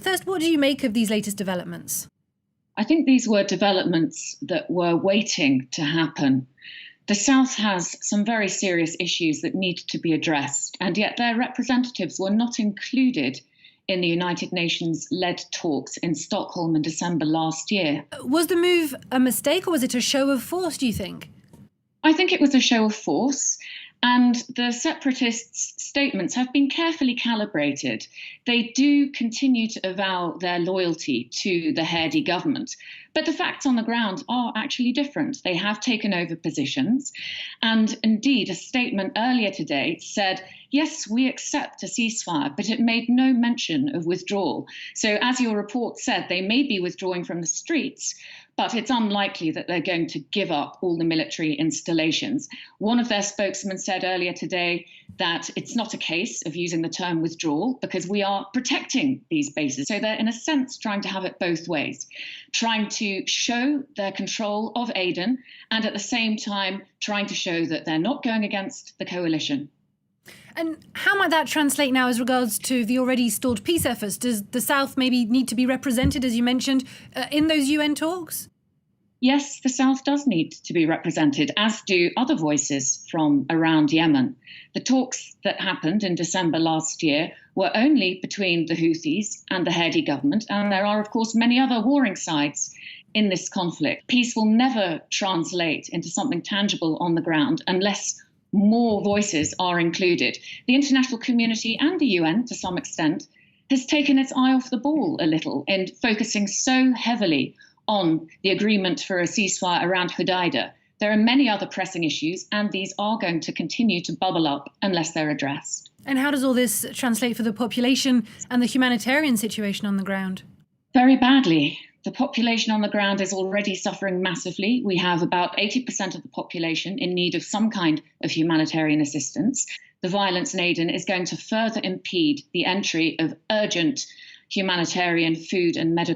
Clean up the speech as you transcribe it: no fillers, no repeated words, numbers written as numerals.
First, what do you make of these latest developments? I think these were developments that were waiting to happen. The South has some very serious issues that need to be addressed, and yet their representatives were not included in the United Nations led talks in Stockholm in December last year. Was the move a mistake or was it a show of force, do you think? I think it was a show of force. And the separatists' statements have been carefully calibrated. They do continue to avow their loyalty to the Hadi government. But the facts on the ground are actually different. They have taken over positions. And indeed, a statement earlier today said, yes, we accept a ceasefire, but it made no mention of withdrawal. So as your report said, they may be withdrawing from the streets, but it's unlikely that they're going to give up all the military installations. One of their spokesmen said earlier today that it's not a case of using the term withdrawal because we are protecting these bases. So they're, in a sense, trying to have it both ways, trying to show their control of Aden and at the same time trying to show that they're not going against the coalition. And how might that translate now as regards to the already stalled peace efforts? Does the South maybe need to be represented, as you mentioned, in those UN talks? Yes, the South does need to be represented, as do other voices from around Yemen. The talks that happened in December last year were only between the Houthis and the Hadi government, and there are, of course, many other warring sides in this conflict. Peace will never translate into something tangible on the ground unless more voices are included. The international community and the UN, to some extent, has taken its eye off the ball a little in focusing so heavily on the agreement for a ceasefire around Hodeidah. There are many other pressing issues, and these are going to continue to bubble up unless they're addressed. And how does all this translate for the population and the humanitarian situation on the ground? Very badly. The population on the ground is already suffering massively. We have about 80% of the population in need of some kind of humanitarian assistance. The violence in Aden is going to further impede the entry of urgent humanitarian food and medical